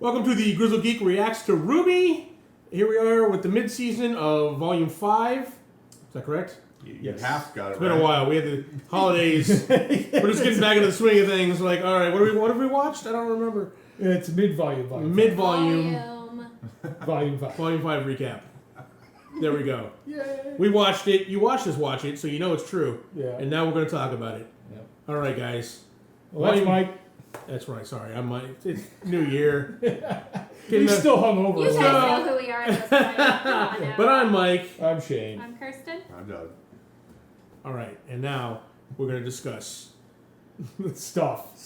Welcome to the Grizzled Geek Reacts to RWBY. Here we are with the mid-season of Volume 5. Is that correct? You half got it. It's been a while. We had the holidays. We're just getting back into the swing of things. Like, all right, what have we watched? I don't remember. It's mid-volume. Mid-volume. Volume 5. Volume 5 recap. There we go. Yay. We watched it. You watched us watch it, so you know it's true. Yeah. And now we're going to talk about it. Yep. All right, guys. Well, that's Mike. That's right. Sorry, I'm Mike. It's New Year. He's still hungover. You guys know who we are at this point. Come on now. But I'm Mike. I'm Shane. I'm Kirsten. I'm Doug. All right, and now we're going to discuss Stuff.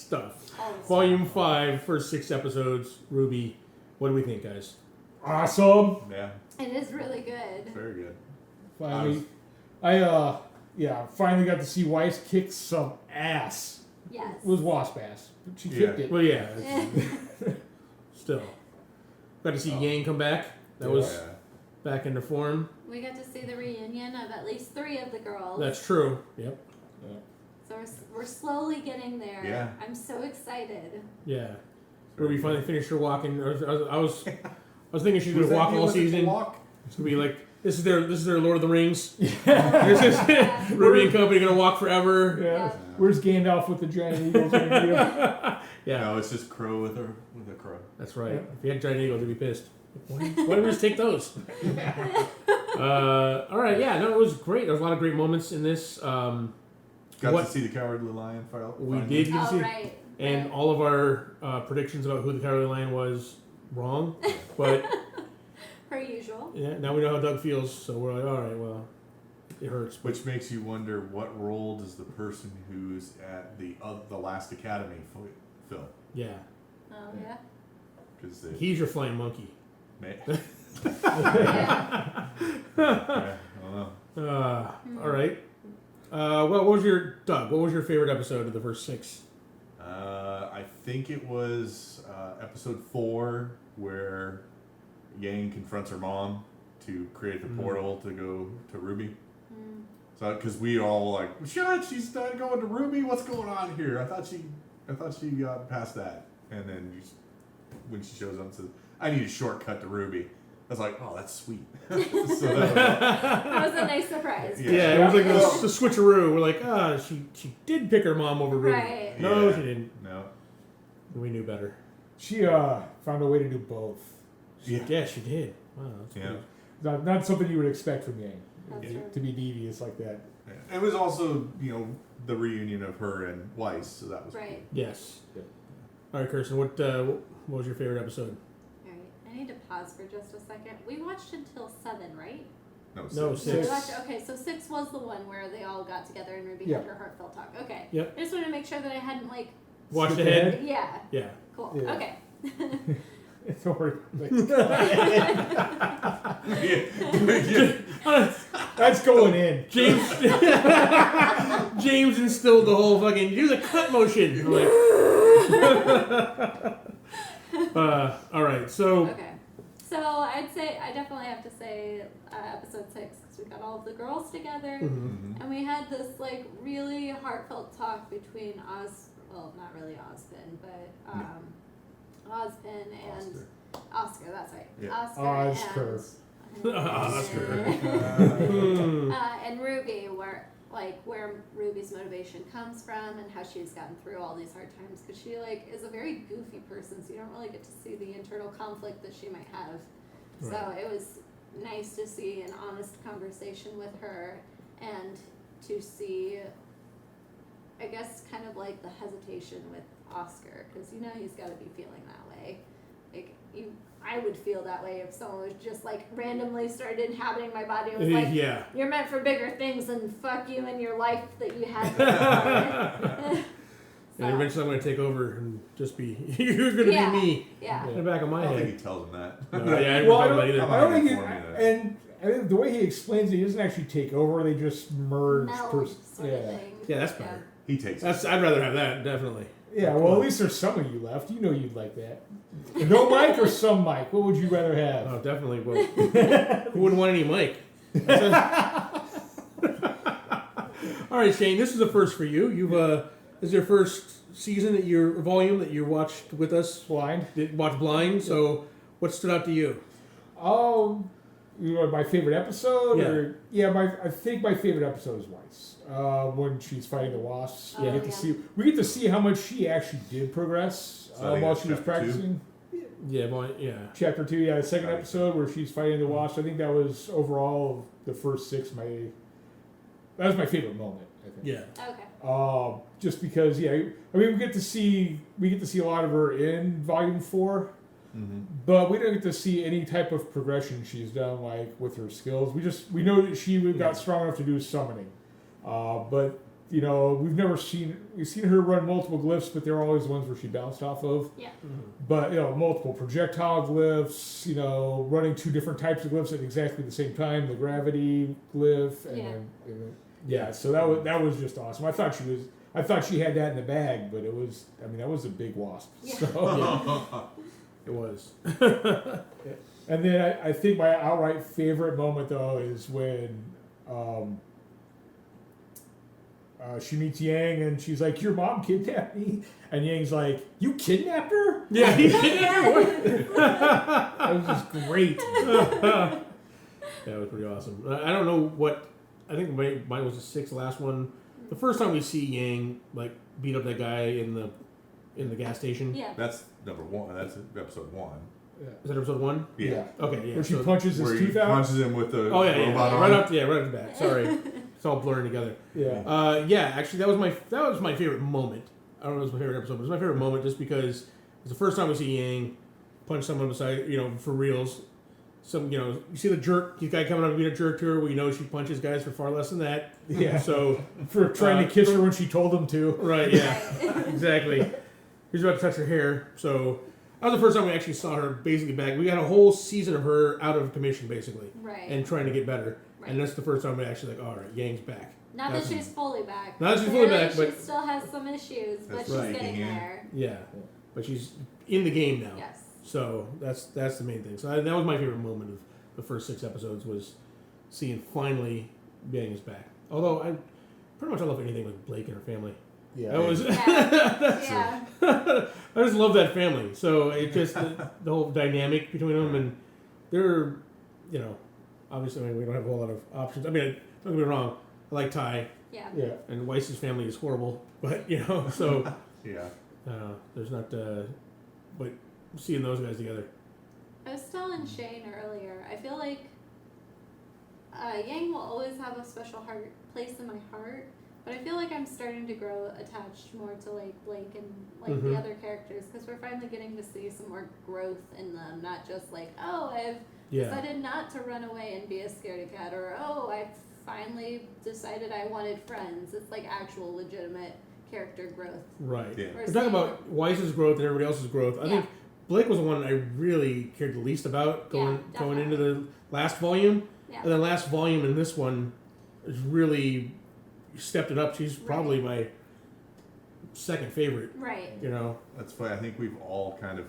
Volume 5, first 6 episodes, RWBY. What do we think, guys? Awesome. Yeah. It is really good. Very good. Finally, finally got to see Weiss kick some ass. Yes. It was wasp ass, but she kicked it. Well, yeah. Still. Got to see Yang come back. That was back into form. We got to see the reunion of at least 3 of the girls. That's true. Yep. So we're slowly getting there. Yeah. I'm so excited. Yeah. RWBY finally finished her walking. I was thinking she was gonna walk all season. It's gonna be like this is their Lord of the Rings. RWBY and company gonna walk forever. Yeah. Where's Gandalf with the giant eagles? Yeah. No, it's just Crow with a crow. That's right. Yeah. If you had giant eagles, they'd be pissed. Why did we just take those? All right. Yeah. No, it was great. There was a lot of great moments in this. Got to see the Cowardly Lion finally. We did get to see, right. And all of our predictions about who the Cowardly Lion was wrong, but per usual. Yeah. Now we know how Doug feels, so we're like, all right, well, it hurts. Which makes you wonder what role does the person who's at the last Academy fill? Yeah. Oh yeah. Because he's your flying monkey. Yeah. I don't know. All right. Well, what was your favorite episode of the first 6? I think it was episode 4 where Yang confronts her mom to create the portal to go to RWBY. So, because we all like, shut! She's not going to RWBY. What's going on here? I thought she got past that, and then when she shows up and says, "I need a shortcut to RWBY," I was like, "Oh, that's sweet." So that was a nice surprise. Yeah, it was like the switcheroo. We're like, she did pick her mom over RWBY. Right. No, she didn't. No. We knew better. She found a way to do both. Yeah, she did. Wow. That's Not something you would expect from Yang. That's true. To be devious like that. Yeah. It was also, the reunion of her and Weiss, so that was right. Cool. Yes. Yeah. All right, Kirsten, what was your favorite episode? All right. I need to pause for just a second. We watched until 7, right? No, 6. So we watched, okay, so 6 was the one where they all got together and RWBY had her heartfelt talk. Okay. Yep. I just wanted to make sure that I hadn't watched ahead. Yeah. Yeah. Cool. Yeah. Okay. Don't worry. That's going in. James instilled the whole fucking do the cut motion. I'm like, all right, so. Okay. So I definitely have to say episode 6 because we got all of the girls together and we had this really heartfelt talk between not really Ozpin, but Ozpin and Oscar. That's right. Yeah. Oscar. And RWBY, where RWBY's motivation comes from and how she's gotten through all these hard times because she is a very goofy person, so you don't really get to see the internal conflict that she might have. Right. So it was nice to see an honest conversation with her and to see, I guess, kind of the hesitation with Oscar because he's got to be feeling that way. I would feel that way if someone was just randomly started inhabiting my body and was like, yeah, you're meant for bigger things than fuck you and your life that you had before. And eventually I'm going to take over and just be, you're going to be me. Yeah. In the back of my head. I don't think he tells him that. No, I didn't talk about either. I don't think and I think the way he explains it, he doesn't actually take over, they just merge. Meld sort of thing. Yeah, that's better. He takes I'd rather have that, definitely. Yeah, well, at least there's some of you left. You know you'd like that. No Mike or some Mike? What would you rather have? Oh, definitely. Well, who wouldn't want any Mike? All right, Shane, this is a first for you. This is your first season volume that you watched with us? Watched Blind. So, what stood out to you? My favorite episode? Yeah. I think my favorite episode is Weiss. When she's fighting the wasps. Oh, We get to see how much she actually did progress while she was practicing. Chapter 2, the second episode where she's fighting the wasps. I think that was overall the first 6 that was my favorite moment, I think. Yeah. Okay. Just because, we get to see a lot of her in Volume 4. Mm-hmm. But we don't get to see any type of progression she's done, like with her skills. We know that she got strong enough to do summoning, but we've seen her run multiple glyphs, but they're always ones where she bounced off of. Yeah. But multiple projectile glyphs, running 2 different types of glyphs at exactly the same time, the gravity glyph, and so that was just awesome. I thought she had that in the bag, but that was a big wasp. Yeah. So, It was. And then I think my outright favorite moment, though, is when she meets Yang and she's like, "Your mom kidnapped me," and Yang's like, "You kidnapped her?" Yeah. That was just great. That was pretty awesome. I don't know what. I think mine was the 6th last one. The first time we see Yang beat up that guy in the gas station. Yeah. That's number 1. That's episode 1. Is that episode 1? Yeah. Okay. Yeah. Where she punches his tooth out. Punches him with the robot arm. right off the bat. Sorry, it's all blurring together. Yeah. Actually, that was my favorite moment. I don't know if it was my favorite episode, but it was my favorite moment just because it's the first time we see Yang punch someone beside, for reals. You see the guy coming up and being a jerk to her. We know she punches guys for far less than that. Yeah. So for trying to kiss her when she told him to. Right. Yeah. Exactly. He's about to touch her hair. So that was the first time we actually saw her basically back. We got a whole season of her out of commission basically, Right. and trying to get better. Right. And that's the first time we actually all right, Yang's back. Not that she's fully back. Not that she's fully Clearly, back, but she still has some issues, but That's she's right. getting there. Yeah, but she's in the game now. Yes. So that's the main thing. So that was my favorite moment of the first 6 episodes was seeing finally Yang is back. Although I love anything with Blake and her family. Yeah. That was Yeah. I just love that family. So it just the whole dynamic between them, and they're obviously we don't have a whole lot of options. I mean, don't get me wrong, I like Ty. Yeah. Yeah. And Weiss's family is horrible, but so Yeah. there's not. But seeing those guys together. I was telling Shane earlier, I feel like Yang will always have a special place in my heart, but I feel like I'm starting to grow attached more to Blake and the other characters, because we're finally getting to see some more growth in them, not just I've decided not to run away and be a scaredy cat, or I finally decided I wanted friends. It's actual legitimate character growth. Right. Yeah. We're talking about Weiss's growth and everybody else's growth. I think Blake was the one I really cared the least about going into the last volume. Yeah. And the last volume in this one is really stepped it up. She's probably my second favorite. Right. That's funny. I think we've all kind of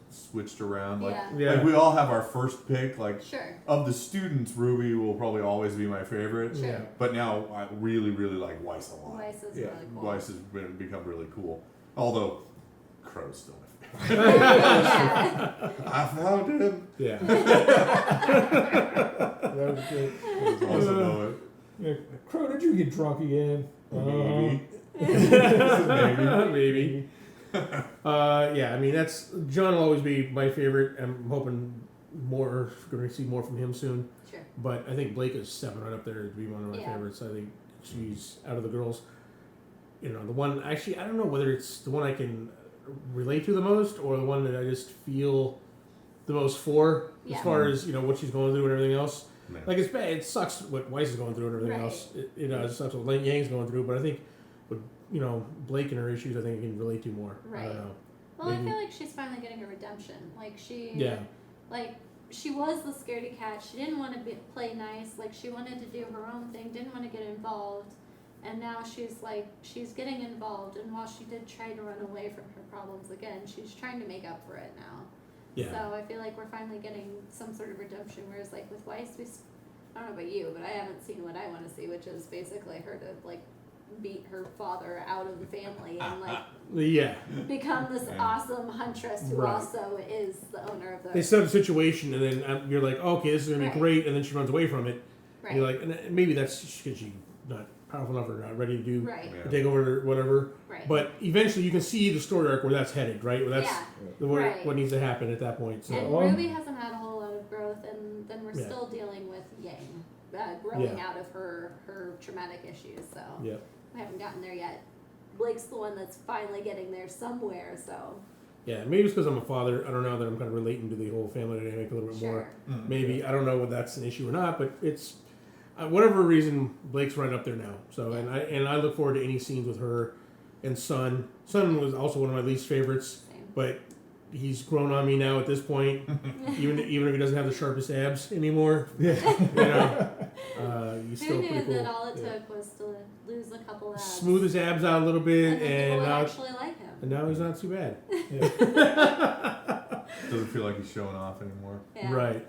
switched around. Yeah. We all have our first pick. Sure. Of the students, Ruby will probably always be my favorite. Sure. Yeah. But now I really, really like Weiss a lot. Weiss is really cool. Weiss has become really cool. Although Crow's still my favorite. Yeah. I found him. Yeah. That was great. It was awesome moment. Yeah. Crow, did you get drunk again? Maybe. Maybe. I mean, John will always be my favorite. I'm hoping going to see more from him soon. Sure. But I think Blake is stepping right up there to be one of my favorites. I think she's out of the girls. The one, actually, I don't know whether it's the one I can relate to the most or the one that I just feel the most for as far as, what she's going through and everything else. Man. It's bad. It sucks what Weiss is going through and everything else. It sucks what Yang's going through, but I think with, Blake and her issues, I think I can relate to more. Right. I don't know. Well, I feel like she's finally getting a redemption. She was the scaredy cat. She didn't want to play nice. She wanted to do her own thing, didn't want to get involved. And now she's getting involved. And while she did try to run away from her problems again, she's trying to make up for it now. Yeah. So I feel like we're finally getting some sort of redemption. Whereas with Weiss, I don't know about you, but I haven't seen what I want to see, which is basically her to beat her father out of the family and like become this awesome huntress who also is the owner of the. They set up a situation, and then you're like, okay, this is gonna be great, and then she runs away from it. Right. And you're like, and maybe that's because she's not powerful enough or not ready to do to take over or whatever. Right. But eventually, you can see the story arc where that's headed, right? Where that's what needs to happen at that point. So. And Ruby hasn't had a whole lot of growth, and then we're still dealing with Yang growing out of her traumatic issues. So we haven't gotten there yet. Blake's the one that's finally getting there somewhere. So. Yeah, maybe it's because I'm a father. I don't know that I'm kind of relating to the whole family dynamic a little bit more. Maybe I don't know whether that's an issue or not, but it's whatever reason Blake's right up there now. So and I look forward to any scenes with her and Son. Son was also one of my least favorites, but he's grown on me now at this point. even if he doesn't have the sharpest abs anymore, he's still pretty cool. That all it took was to lose a couple abs. Smooth his abs out a little bit, and now actually like him. And now he's not too bad. Doesn't feel like he's showing off anymore. Yeah. Right.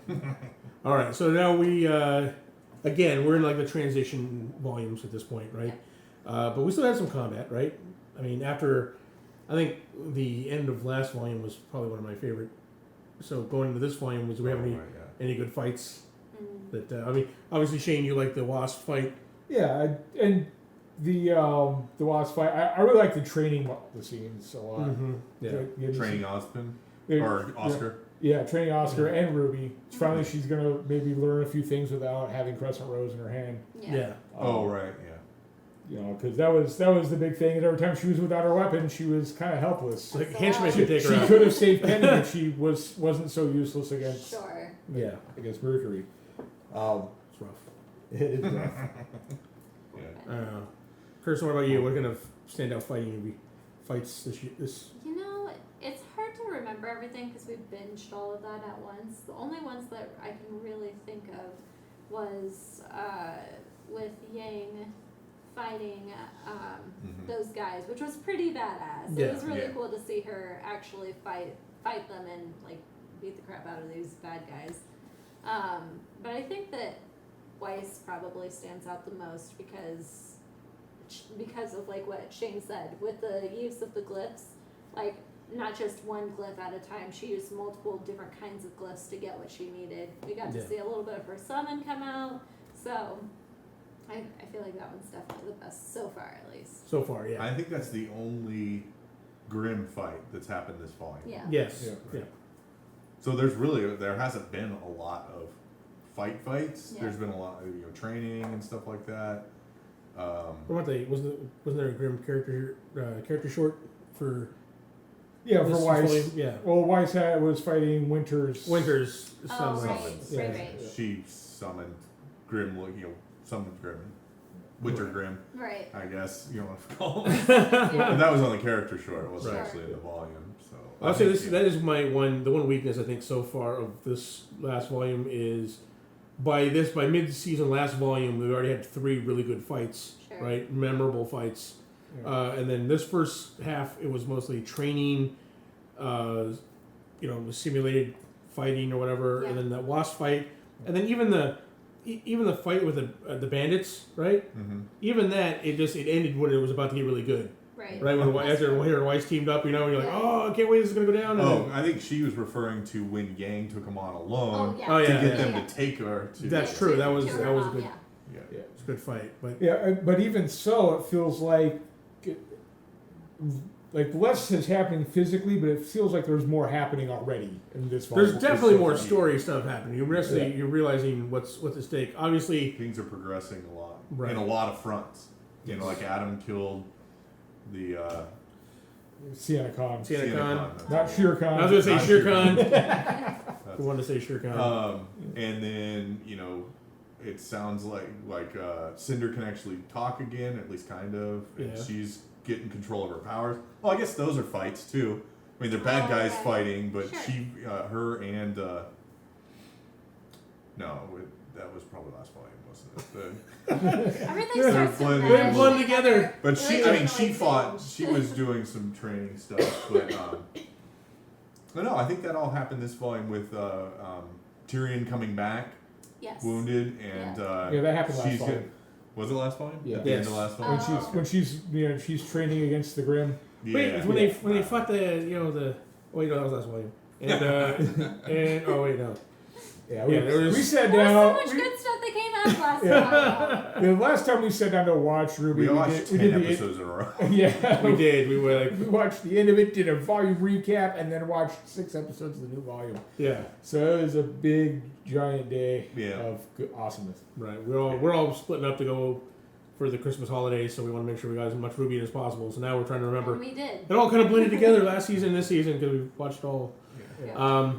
All right. So now we, again, we're in like the transition volumes at this point, right? But we still had some combat, right? I mean, after, I think the end of last volume was probably one of my favorite. So going into this volume, do we have any good fights? That I mean, obviously Shane, you like the Wasp fight. Yeah, and the Wasp fight. I really like the training scenes a lot. Training Oscar or Oscar. Yeah, training Oscar and Ruby. Finally, she's gonna maybe learn a few things without having Crescent Rose in her hand. You know, because that was the big thing. And every time she was without her weapon, she was kind of helpless. Like henchmen could take her out. She could have saved Penny if she wasn't so useless against. Against Mercury. It's rough. It is rough. Kirsten, what about you? What kind of standout fights this? You know, it's hard to remember everything because we binged all of that at once. The only ones that I can really think of was with Yang fighting those guys, which was pretty badass. It was really cool to see her actually fight them and like beat the crap out of these bad guys. But I think that Weiss probably stands out the most because of like what Shane said with the use of the glyphs, like not just one glyph at a time. She used multiple different kinds of glyphs to get what she needed. We got to see a little bit of her summon come out, so I feel like that one's definitely the best so far, at least. So far, yeah. I think that's the only Grimm fight that's happened this volume. Yeah. Yes. Yeah. So there hasn't been a lot of fights. Yeah. There's been a lot of training and stuff like that. What about wasn't there a Grimm character short for? Yeah, for Weiss. Volume? Yeah. Well, Weiss was fighting Winter's summons. Right. She summoned Grimm. Summoned Grimm. Winter Grimm. Right. I guess you want to call him. And that was on the character short. It wasn't actually in the volume. So I'll say that is the one weakness I think so far of this last volume is by mid-season last volume we already had 3 really good fights, right? Memorable fights. Yeah. And then this first half it was mostly training, simulated fighting or whatever, and then that Wasp fight, and then even the fight with the bandits, right? Mm-hmm. Even that it ended when it was about to get really good. Right. When after her and Weiss teamed up, you're like, oh, I can't wait, this is gonna go down. And I think she was referring to when Yang took him on alone to get them to take her. That's true. That was a good. Yeah, it's a good fight. But but even so, it feels like less is happening physically, but it feels like there's more happening already in this volume. There's definitely more story stuff happening. You're realizing what's at stake. Obviously, things are progressing a lot in a lot of fronts. Yes. Like Adam killed the Sienna Khan. Not Shere Khan. I was going to say Shere Khan. I wanted to say Shere Khan. And then it sounds like Cinder can actually talk again, at least kind of, and she's getting control of her powers. Well, I guess those are fights too. I mean, they're bad guys fighting, but her and that was probably last volume, wasn't it? Everything starts to they blend together. But she fought. She was doing some training stuff, but I think that all happened this volume with Tyrion coming back, wounded, and that happened last volume. Was it last volume? Yeah. At the end of the last volume? When she's training against the Grim. Yeah. Wait, it's when they fought the wait, no, that was last volume. And and oh wait, no. Yeah, we sat There down. was so much good stuff that came out last time. The last time we sat down to watch RWBY, We watched 10 did episodes in a row. Yeah, we did. We were like, we watched the end of it, did a volume recap, and then watched 6 episodes of the new volume. yeah, So it was a big, giant day Yeah. of good awesomeness. right. We're all splitting up to go for the Christmas holidays, so we want to make sure we got as much RWBY as possible. So now we're trying to remember. And we did. It all kind of blended together last season, this season, because we watched all. Yeah.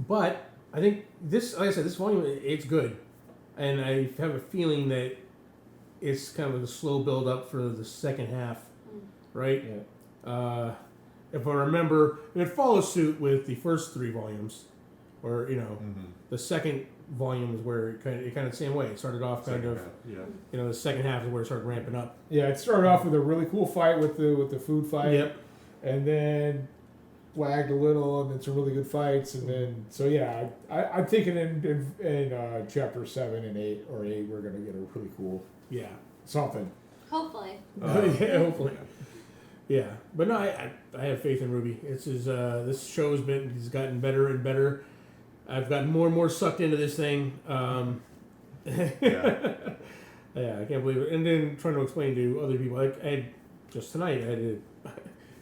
But I think this, like I said, this volume, it's good, and I have a feeling that it's kind of a slow build up for the second half, right? Yeah. If I remember, it follows suit with the first 3 volumes, or the second volume is where it kind of the same way. It started off kind of, the second half is where it started ramping up. Yeah, it started off with a really cool fight with the food fight. Yep. And then wagged a little, and then some really good fights, and then I'm thinking in chapter 7 and 8 we're gonna get a really cool something. Hopefully. Yeah, hopefully. Yeah, but no, I have faith in RWBY. This show has gotten better and better. I've gotten more and more sucked into this thing. Yeah, I can't believe it. And then trying to explain to other people, like just tonight, I had a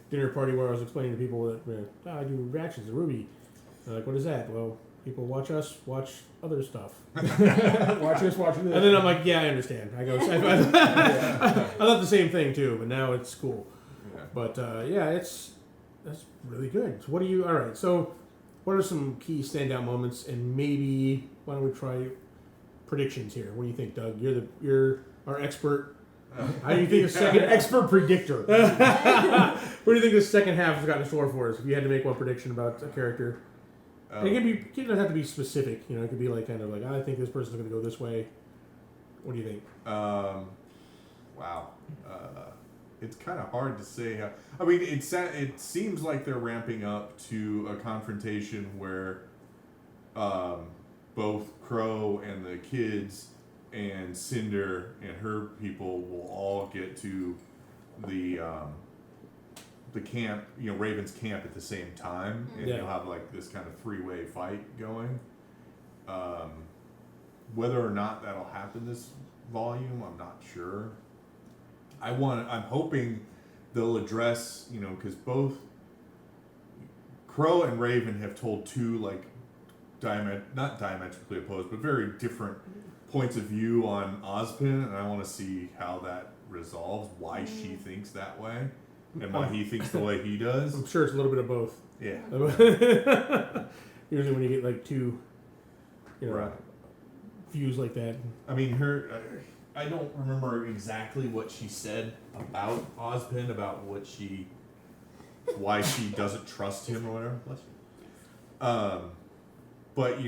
dinner party where I was explaining to people that I do reactions to RWBY. They're like, what is that? Well, people watch us watch other stuff. Watch this. And then I'm like, yeah, I understand. I go, I thought the same thing too, but now it's cool. Yeah. But that's really good. So all right, so what are some key standout moments, and maybe why don't we try predictions here? What do you think, Doug? You're our expert. How do you think the second expert predictor? What do you think the second half has got in store for us? If you had to make one prediction about a character, it doesn't have to be specific. It could be like kind of like, I think this person's going to go this way. What do you think? Wow. It's kind of hard to say how. I mean, it seems like they're ramping up to a confrontation where both Crow and the kids and Cinder and her people will all get to the camp, Raven's camp at the same time, and you'll have like this kind of 3-way fight going. Whether or not that'll happen this volume, I'm not sure. I'm hoping they'll address, because both Crow and Raven have told 2 like not diametrically opposed, but very different points of view on Ozpin, and I want to see how that resolves, why she thinks that way and why he thinks the way he does. I'm sure it's a little bit of both. Yeah. Usually when you get like 2 right. views like that. I mean, I don't remember exactly what she said about Ozpin, about why she doesn't trust him or whatever. Bless you. But,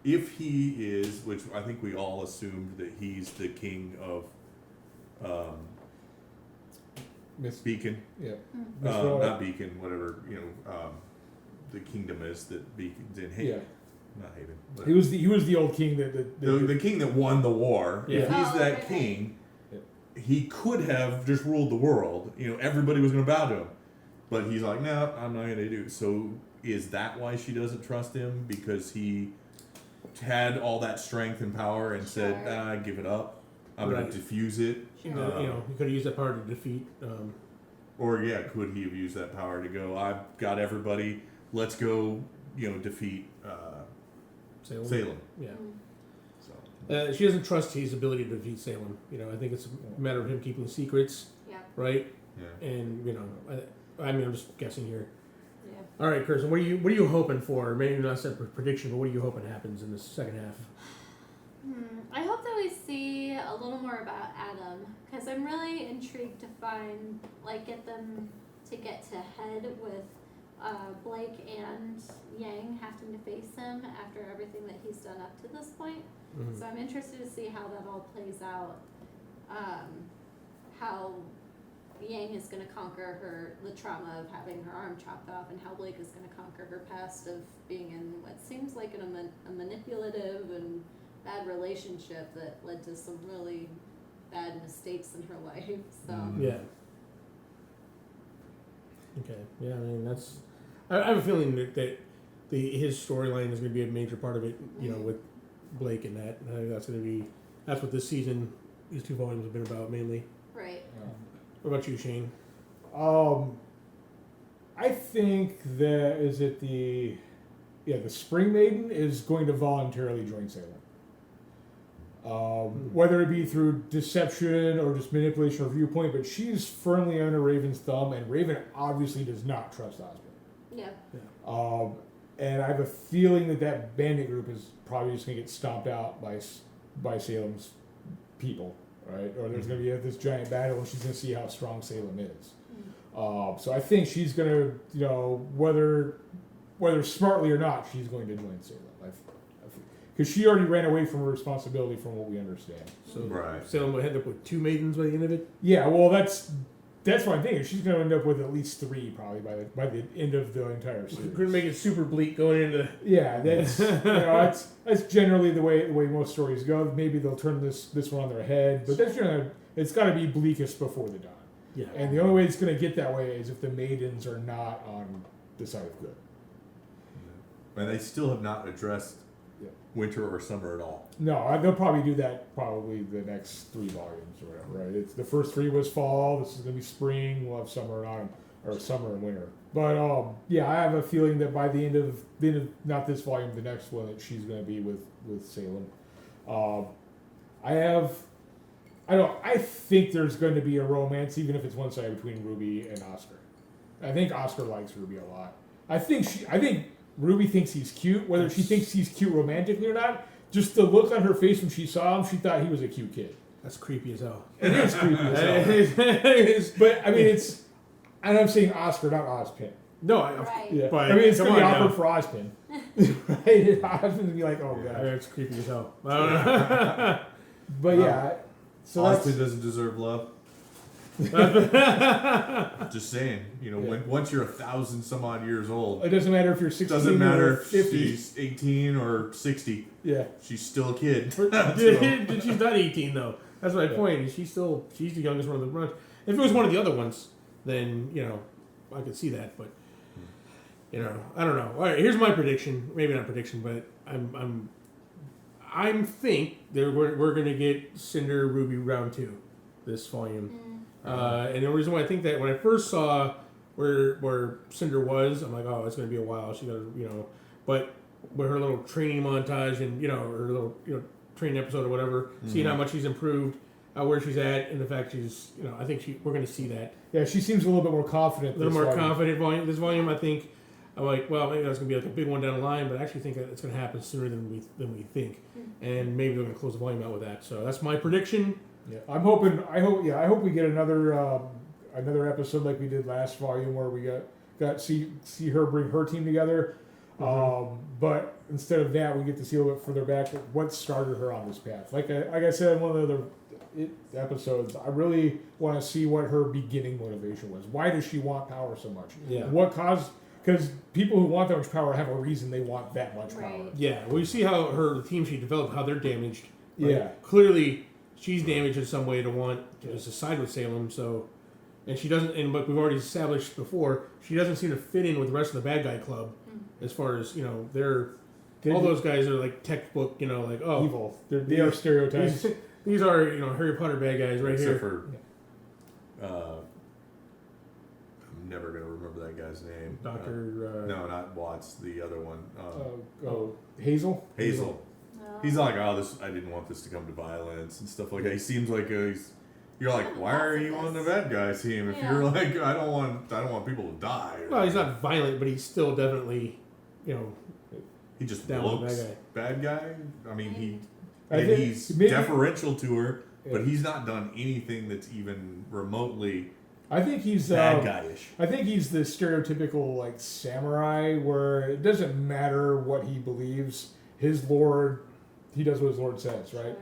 if he is, which I think we all assumed that he's the king of Beacon. Yeah. Not Beacon, whatever, the kingdom is that Beacon's in. Haven. Yeah. Not Haven. He was the old king the king that won the war. Yeah. If he's that king, he could have just ruled the world. Everybody was going to bow to him. But he's like, no, I'm not going to do. So is that why she doesn't trust him? Because he had all that strength and power and said, give it up. I'm going to diffuse it. He could have used that power to defeat. Or could he have used that power to go, I've got everybody, let's go, defeat Salem. Yeah. So. She doesn't trust his ability to defeat Salem. I think it's a matter of him keeping secrets. Yeah. Right? Yeah. And, I'm just guessing here. Yeah. All right, Kirsten, what are you hoping for? Maybe not a separate prediction, but what are you hoping happens in the second half? I hope that we see a little more about Adam, because I'm really intrigued to get them to get to head with Blake and Yang having to face him after everything that he's done up to this point. Mm-hmm. So I'm interested to see how that all plays out. How Yang is going to conquer the trauma of having her arm chopped off, and how Blake is going to conquer her past of being in what seems like a manipulative and bad relationship that led to some really bad mistakes in her life. So Yeah. Okay. Yeah, I mean that's. I have a feeling that his storyline is going to be a major part of it. You know, with Blake and that. I think that's what this season, these 2 volumes have been about mainly. right. What about you, Shane? I think that the Spring Maiden is going to voluntarily join Salem. Whether it be through deception or just manipulation of viewpoint, but she's firmly under Raven's thumb, and Raven obviously does not trust Osmond. Yeah. And I have a feeling that bandit group is probably just going to get stomped out by Salem's people, right? Or there's going to be this giant battle, and she's going to see how strong Salem is. So I think she's going to, whether smartly or not, she's going to join Salem. Because she already ran away from her responsibility, from what we understand. So Right. Salem will end up with 2 maidens by the end of it. Yeah, well, that's what I'm thinking. She's going to end up with at least 3 probably by the end of the entire series. We're gonna make it super bleak going into. Yeah, that's that's generally the way most stories go. Maybe they'll turn this one on their head, but it's got to be bleakest before the dawn. Yeah. And the only way it's going to get that way is if the maidens are not on the side of good. And they still have not addressed winter or summer at all. No, they'll probably do that probably the next 3 volumes or whatever, right? It's the first 3 was fall. This is going to be spring. We'll have summer and autumn, or summer and winter. But I have a feeling that by the end of not this volume, the next one, that she's going to be with Salem. I think there's going to be a romance, even if it's one sided, between Ruby and Oscar. I think Oscar likes Ruby a lot. I think Ruby thinks he's cute. Whether she thinks he's cute romantically or not, just the look on her face when she saw him, she thought he was a cute kid. That's creepy as hell. It is creepy as hell. But I mean, and I'm saying Oscar, not Ozpin. No, Right. Yeah. But I mean, it's come gonna be on awkward now. for Ozpin. Right? Ozpin would be like, oh god. That's creepy as hell. But yeah, so Austin that's doesn't deserve love. Just saying, once you're 1,000 some odd years old, it doesn't matter if you're it 16 doesn't matter or if 50. she's 18 or 60. Yeah. She's still a kid. She's not 18 though. That's my point. She's the youngest one of the bunch. If it was one of the other ones, then I could see that. But I don't know. All right, here's my prediction. Maybe not prediction, but I think that we're gonna get Cinder Ruby round 2 this volume. And the reason why I think that, when I first saw where Cinder was, I'm like, oh, it's going to be a while. She got but with her little training montage and her little training episode or whatever, seeing how much she's improved, where she's at, and the fact she's I think we're going to see that. Yeah, she seems a little bit more confident. A little more confident volume. This volume, I think, I'm like, well, maybe that's going to be like a big one down the line, but I actually think that it's going to happen sooner than we think, and maybe they're going to close the volume out with that. So that's my prediction. Yeah, I hope we get another episode like we did last volume, where we got see her bring her team together. But instead of that, we get to see a little bit further back what started her on this path. Like I said in one of the other episodes, I really want to see what her beginning motivation was. Why does she want power so much? Yeah. What caused? Because people who want that much power have a reason they want that much power. Yeah, we see how the team she developed, how they're damaged. Right? Yeah. Clearly, she's damaged in some way to want to side with Salem. So, and she doesn't. And but we've already established before, she doesn't seem to fit in with the rest of the bad guy club. As far as they're all those guys are like textbook. Like Evil. They are stereotypes. These are Harry Potter bad guys right Except here. for, I'm never gonna remember that guy's name. Dr. No, not Watts. The other one. Hazel. Hazel. He's like, I didn't want this to come to violence and stuff like that. He seems like you're like, why are you on the bad guy team? If you're like, I don't want people to die. Well, he's not violent, but he's still definitely, He just down with looks the bad guy. I mean, he's maybe, deferential to her, but he's not done anything that's even remotely. I think he's bad guyish. I think he's the stereotypical like samurai, where it doesn't matter what he believes. His lord, he does what his lord says, right?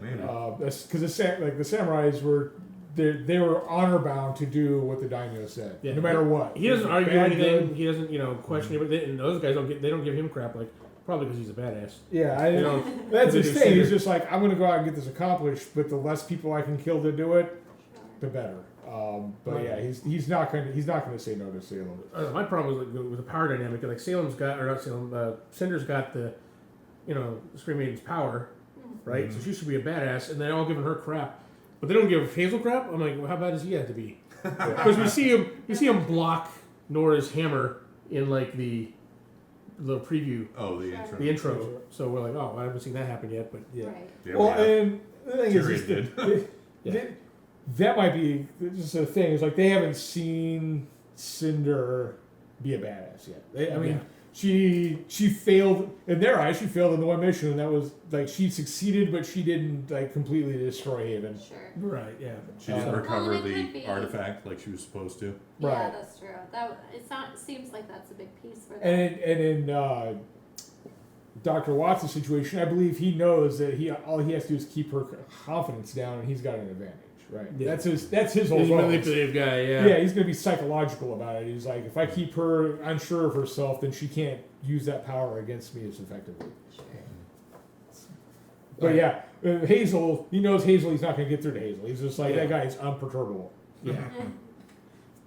Maybe. That's because the samurais were they were honor bound to do what the daimyo said, no matter what. He doesn't argue Bad, anything. good. He doesn't question it. And those guys don't give him crap. Like Probably because he's a badass. Yeah, You know, that's they his do thing. He's Cinder. just like, I'm going to go out and get this accomplished, but the less people I can kill to do it, Sure. the better. But Right. yeah, he's not going to say no to Salem. My problem was with the power dynamic. Like Salem's got, or not Salem, Cinder's got the, Scream Maiden's power, right? So she should be a badass, and they're all giving her crap, but they don't give Hazel crap. I'm like, well, how bad does he have to be? Because we see him block Nora's hammer in like the little preview, Oh, the Sure. intro. the intro. So we're like, oh, I haven't seen that happen yet, but yeah. Right. Yeah, Well, we have. and the thing is, Tyrion is did. that might be just a thing. It's like they haven't seen Cinder be a badass yet. I mean, she failed in their eyes. She failed in the one mission, and that was like she succeeded, but she didn't like completely destroy Haven. Sure. Right, yeah. She didn't Well, recover it could the be. artifact like she was supposed to. Yeah, Right. that's true. It seems like that's a big piece for them. And in Dr. Watts' situation, I believe he knows that all he has to do is keep her confidence down, and he's got an advantage. Right. Yeah. That's his whole He's a goal. manipulative guy, Yeah, he's gonna be psychological about it. He's like, if I keep her unsure of herself, then she can't use that power against me as effectively. Sure. But yeah, Hazel, he knows Hazel. He's not gonna get through to Hazel. He's just like Yeah. that guy is unperturbable. Yeah.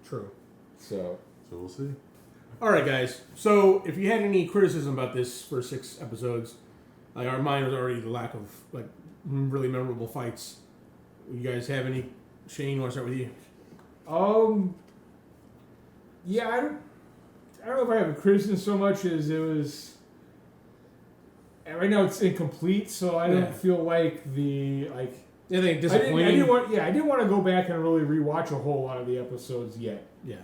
True. So So we'll see. All right, guys. So if you had any criticism about this first 6 episodes, like our mine was already the lack of like really memorable fights. You guys have any? Shane, want to start with you? yeah, I don't know if I have a criticism so much as it was. Right now it's incomplete, so I Yeah. don't feel like the like. Anything I disappointing? didn't want to go back and really rewatch a whole lot of the episodes yet. Yeah.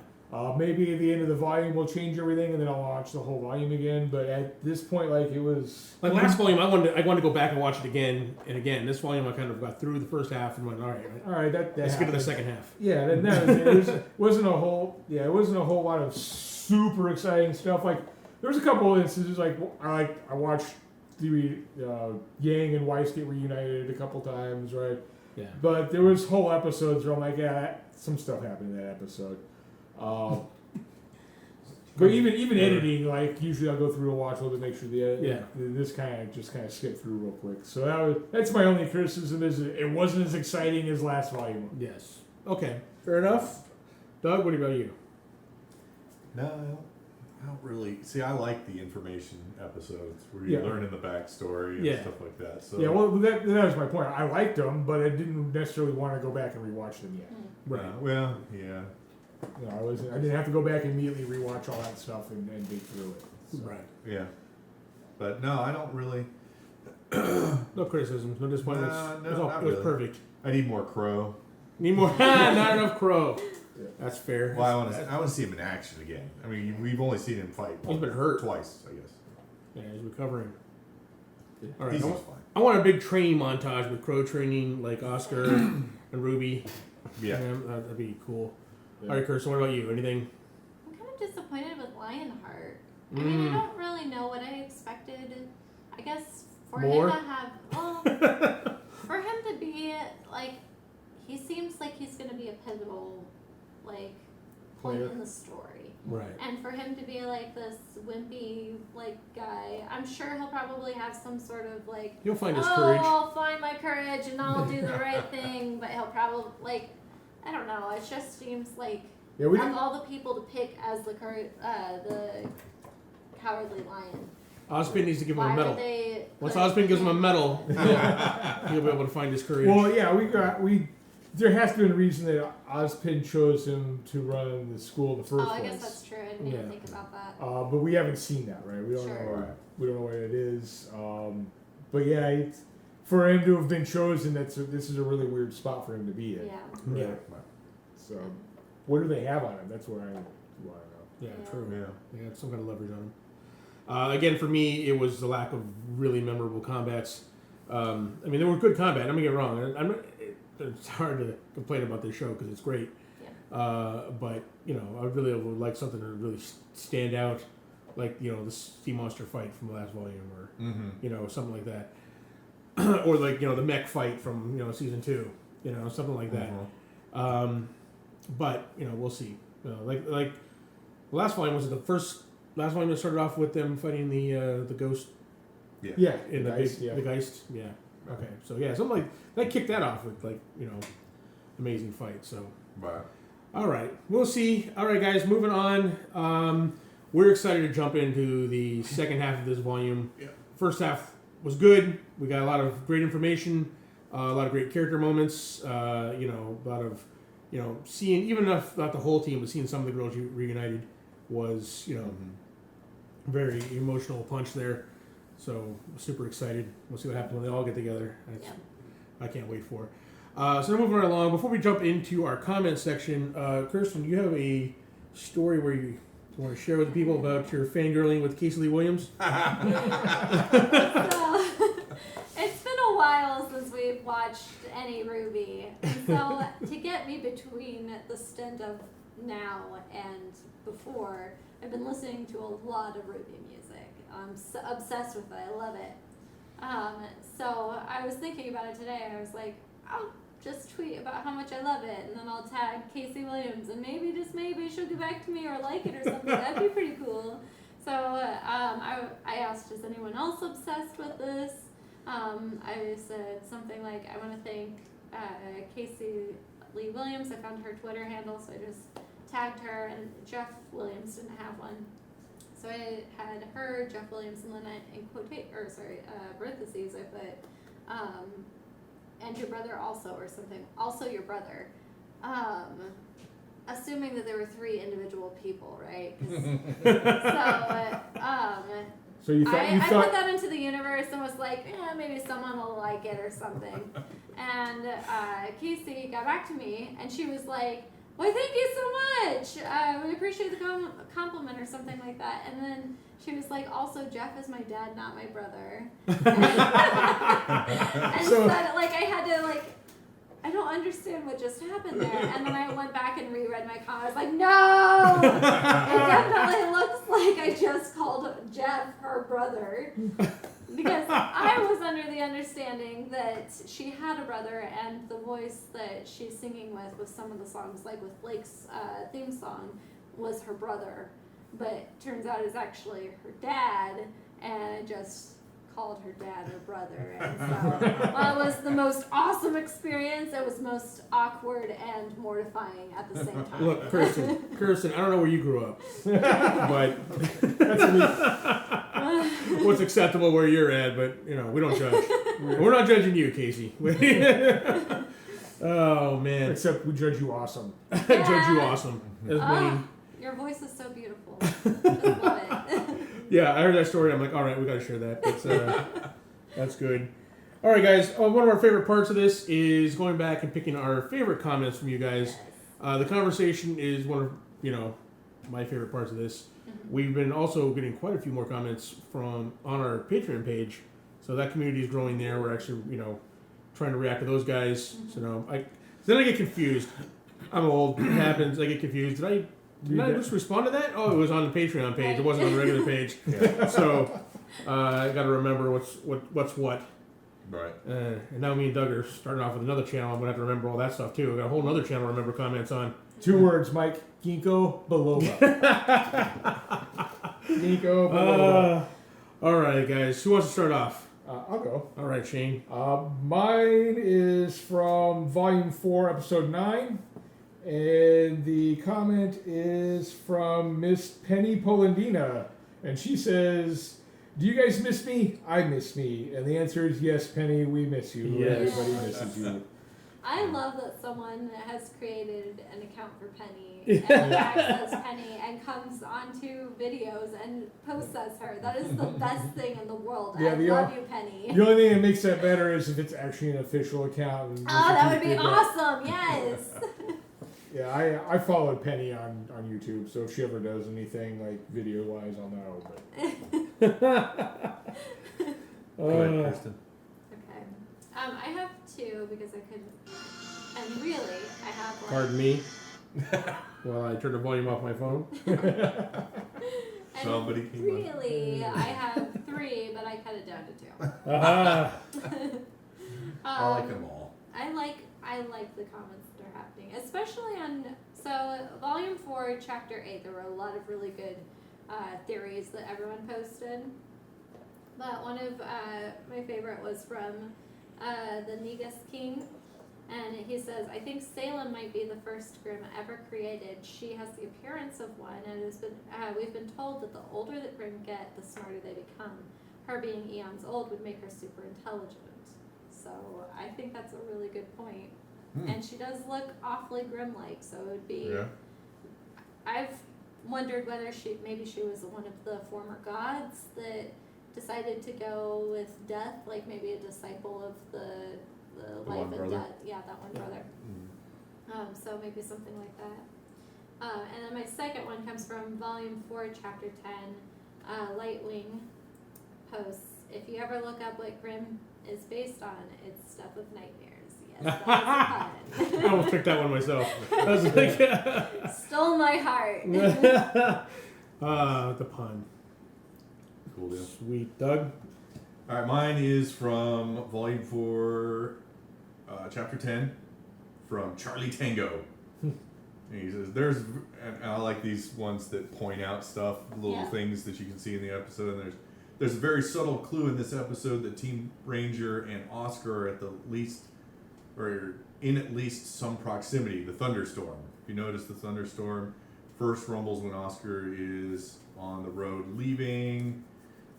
Maybe at the end of the volume we'll change everything, and then I'll watch the whole volume again. But at this point, like it was Like last volume, I wanted to go back and watch it again and again. This volume, I kind of got through the first half and went, all right, that let's get to the happened. second half. Yeah, it wasn't a whole lot of super exciting stuff. Like there was a couple of instances like I watched the Yang and Weiss get reunited a couple times, right? Yeah. But there was whole episodes where I'm like, yeah, some stuff happened in that episode. But even editing, like usually I'll go through and watch a little to make sure this kind of skip through real quick. So that's my only criticism is it wasn't as exciting as last volume. Yes. Okay. Fair enough. Doug, what about you? No, I don't really. See, I like the information episodes where you're Yeah. learning the backstory and Yeah. stuff like that. So Yeah, well, that was my point. I liked them, but I didn't necessarily want to go back and rewatch them yet. Well, yeah. You know, I didn't have to go back and immediately rewatch all that stuff and dig through it. So. Right. Yeah. But no, I don't really. No criticisms, no disappointments. No, it was, not it was really. perfect. I need more Crow. Need more? Not enough Crow. Yeah. That's fair. Well, I want to see him in action again. I mean, we've only seen him fight. He's been hurt twice, I guess. Yeah, he's recovering. All right. He I seems want, fine. I want a big training montage with Crow training like Oscar and Ruby. Yeah. That'd be cool. Yeah. All right, Kirsten, what about you? Anything? I'm kind of disappointed with Lionheart. I mean, I don't really know what I expected. I guess for More? him to have, for him to be like, he seems like he's going to be a pivotal, like, point Player. in the story. Right. And for him to be like this wimpy, like, guy, I'm sure he'll probably have some sort of like, You'll find his oh, courage. I'll find my courage and I'll do the right thing. But he'll probably like, I don't know. It just seems like Yeah, we of didn't. all the people to pick as the cowardly lion. Ozpin needs to give him a Why medal. would they? Once put Ozpin gives him a him- medal, he'll be able to find his courage. Well, yeah, there has to be a reason that Ozpin chose him to run the school in the first Oh, I place. guess that's true. I didn't even Yeah. think about that. But we haven't seen that, right? We don't Sure. know. We don't know what it is. But yeah, for him to have been chosen, this is a really weird spot for him to be in. Yeah. Yeah. So, what do they have on him? That's what I want to know. Yeah, Yeah. true. Yeah. They got some kind of leverage on him. Again, for me, it was the lack of really memorable combats. I mean, there were good combat. Don't get me wrong. It's hard to complain about this show because it's great. Yeah. But I really would like something to really stand out, like the sea monster fight from the last volume, or Mm-hmm. something like that, or like the mech fight from season 2, something like that. But we'll see. Like the last volume was last volume that started off with them fighting the ghost Yeah, in the Geist, big, the Geist. Yeah. Okay. So yeah, something like that kicked that off with like amazing fight. So. But All right, we'll see. All right, guys, moving on. We're excited to jump into the second half of this volume. Yeah. First half was good. We got a lot of great information, a lot of great character moments. A lot of seeing, even if not the whole team, but seeing some of the girls reunited was very emotional punch there. So super excited. We'll see what happens when they all get together. I can't wait for it. So moving right along, before we jump into our comment section, Kirsten, you have a story where you want to share with the people about your fangirling with Casey Lee Williams? So, it's been a while since we've watched any RWBY, and so to get me between the stint of now and before, I've been listening to a lot of RWBY music. I'm so obsessed with it. I love it. So I was thinking about it today. I was like, I'll just tweet about how much I love it, and then I'll tag Casey Williams, and maybe, just maybe, she'll get back to me or like it or something. That'd be pretty cool. So I asked, is anyone else obsessed with this? I said something like, I want to thank Casey Lee Williams. I found her Twitter handle, so I just tagged her, and Jeff Williams didn't have one. So I had her, Jeff Williams, and then in parentheses, I put, and your brother also, or something. Also your brother. Assuming that there were 3 individual people, right? So you thought I put that into the universe and was like, maybe someone will like it or something. And Casey got back to me, and she was like, well, thank you so much. We appreciate the compliment or something like that. And then she was like, also, Jeff is my dad, not my brother. And so that, I had to, I don't understand what just happened there. And then I went back and reread my comment. I was like, no! It definitely looks like I just called Jeff her brother. Because I was under the understanding that she had a brother, and the voice that she's singing with some of the songs, like with Blake's theme song, was her brother. But turns out it's actually her dad, and I just called her dad her brother. And so while it was the most awesome experience, it was most awkward and mortifying at the same time. Look, Kirsten, I don't know where you grew up, but what's acceptable where you're at, but we don't judge. We're not judging you, Casey. Oh man! Except we judge you awesome. Judge you awesome. Your voice is so beautiful. Just love it. Yeah, I heard that story. I'm like, all right, we got to share that. That's good. All right, guys. One of our favorite parts of this is going back and picking our favorite comments from you guys. The conversation is one of my favorite parts of this. We've been also getting quite a few more comments on our Patreon page, so that community is growing there. We're actually trying to react to those guys. So then I get confused. I'm old. It happens. I get confused. Did I just respond to that? Oh, it was on the Patreon page. It wasn't on the regular page. Yeah. So I got to remember what's what. Right. And now me and Doug are starting off with another channel. I'm gonna have to remember all that stuff too. I got a whole other channel to remember comments on. 2 words, Mike. Ginkgo biloba. Ginkgo biloba. All right, guys. Who wants to start off? I'll go. All right, Shane. Mine is from Volume 4, Episode 9. And the comment is from Miss Penny Polandina. And she says, do you guys miss me? I miss me. And the answer is yes, Penny, we miss you. Yes. Everybody misses you. I love that someone has created an account for Penny and tags as Penny and comes onto videos and posts as her. That is the best thing in the world. Yeah, I love you, Penny. The only thing that makes that better is if it's actually an official account. And that would be awesome. Yes. Yeah, I followed Penny on YouTube, so if she ever does anything video-wise, I'll know. But Go ahead, Kristen. Okay. I have 2 because I could, and really, I have Pardon me. Well, I turned the volume off my phone. Somebody came really, I have 3, but I cut it down to 2. I like them all. I like the comments that are happening, especially on Volume 4, Chapter 8. There were a lot of really good theories that everyone posted. But one of my favorite was from the Negus King, and he says, "I think Salem might be the first Grimm ever created. She has the appearance of one, and we've been told that the older that Grimm get, the smarter they become. Her being eons old would make her super intelligent." So I think that's a really good point. And she does look awfully Grimm-like, so it would be. Yeah. I've wondered whether maybe she was one of the former gods that decided to go with death, like maybe a disciple of the life one and brother? death. Yeah, that one brother. So maybe something like that. And then my second one comes from Volume 4, Chapter 10, Lightwing posts. If you ever look up what Grimm is based on, it's stuff of nightmares. Yes, that was a pun. I almost picked that one myself. I was like, Stole my heart. the pun. Cool deal. Sweet. Doug? All right, mine is from Volume 4, Chapter 10, from Charlie Tango. And he says, and I like these ones that point out stuff, little things that you can see in the episode. And there's a very subtle clue in this episode that Team Ranger and Oscar are in at least some proximity. The thunderstorm. If you notice, the thunderstorm first rumbles when Oscar is on the road leaving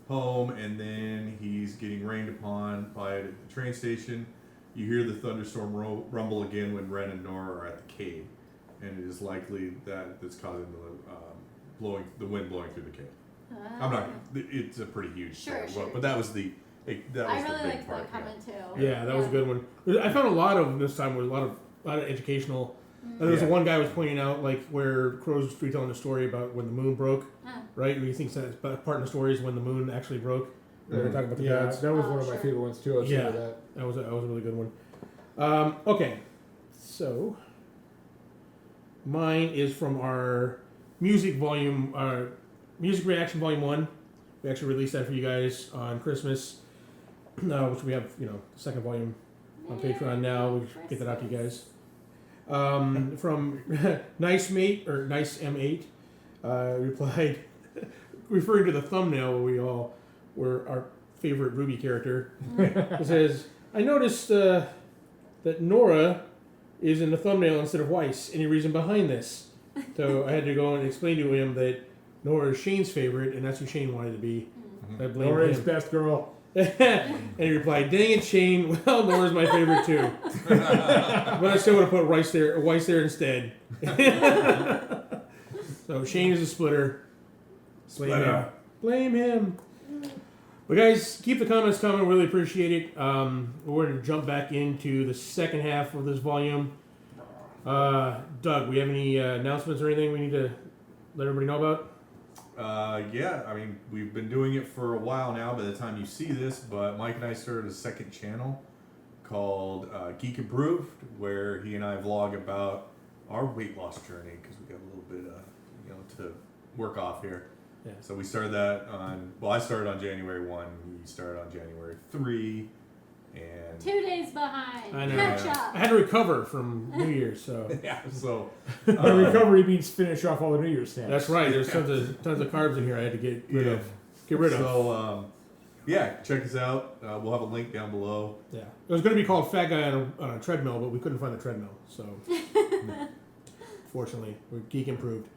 home, and then he's getting rained upon by the train station. You hear the thunderstorm rumble again when Ren and Nora are at the cave, and it is likely that's causing the wind blowing through the cave. I'm not. It's a pretty huge story, Sure. but that was the I big really liked part. that comment too. Yeah, that was a good one. I found a lot of this time was a lot of educational. There was one guy was pointing out like where Crow's retelling the story about when the moon broke, right? He thinks that part of the story is when the moon actually broke. They're talking about the gods. that was one of my favorite ones too. That was a really good one. Okay, so mine is from our music reaction volume 1. We actually released that for you guys on Christmas, which we have, the second volume on Patreon now. We'll get that out to you guys. From Nice Mate or Nice M8 replied, referring to the thumbnail where we all were our favorite RWBY character. It says, "I noticed that Nora is in the thumbnail instead of Weiss. Any reason behind this?" So I had to go and explain to him that Nora is Shane's favorite, and that's who Shane wanted to be. I blamed Nora is him. best girl. And he replied, "Dang it, Shane. Well, Nora's my favorite too." But I still would have put Weiss there instead. So Shane is a splitter. Blame him. But guys, keep the comments coming. Really appreciate it. We're going to jump back into the second half of this volume. Doug, we have any announcements or anything we need to let everybody know about? Yeah, I mean, we've been doing it for a while now by the time you see this, but Mike and I started a second channel called Geek Improved, where he and I vlog about our weight loss journey, because we got a little bit to work off here. Yeah. So we started that I started on January 1, he started on January 3, and 2 days behind. I know. Catch up. I had to recover from New Year's, so yeah, so By recovery means finish off all the New Year's snacks. that's right. There's tons of carbs in here I had to get rid of. So check us out. We'll have a link down below. Yeah, it was going to be called Fat Guy on a Treadmill, but we couldn't find the treadmill, so fortunately, we're Geek Improved.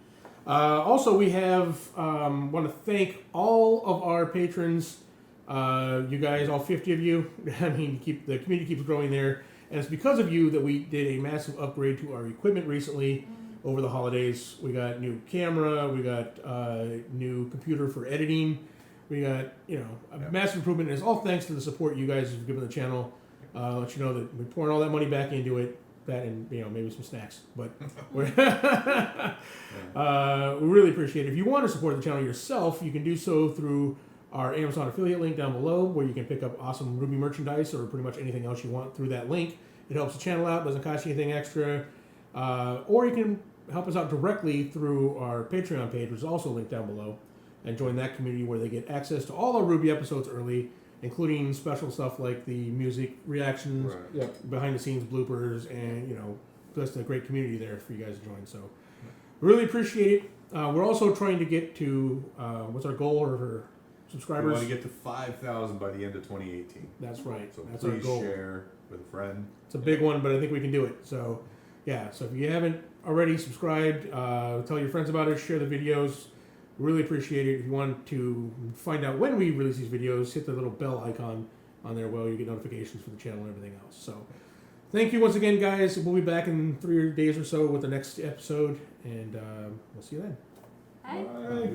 Also, we have want to thank all of our patrons. You guys, all 50 of you. I mean, the community keeps growing there, and it's because of you that we did a massive upgrade to our equipment recently over the holidays. We got new camera, we got new computer for editing, we got a massive improvement, and it's all thanks to the support you guys have given the channel. Let you know that we're pouring all that money back into it. That and maybe some snacks, but we really appreciate it. If you want to support the channel yourself, you can do so through our Amazon affiliate link down below, where you can pick up awesome RWBY merchandise or pretty much anything else you want through that link. It helps the channel out, doesn't cost you anything extra. Or you can help us out directly through our Patreon page, which is also linked down below, and join that community where they get access to all our RWBY episodes early, including special stuff like the music reactions, behind the scenes bloopers, and just a great community there for you guys to join. So really appreciate it. We're also trying to get to what's our goal, or We subscribers. want to get to 5,000 by the end of 2018. That's right. So That's our please goal. share with a friend. It's a big one, but I think we can do it. So, yeah. So if you haven't already subscribed, tell your friends about it. Share the videos. Really appreciate it. If you want to find out when we release these videos, hit the little bell icon on there where you get notifications for the channel and everything else. So, thank you once again, guys. We'll be back in 3 days or so with the next episode, and we'll see you then. Bye. Bye.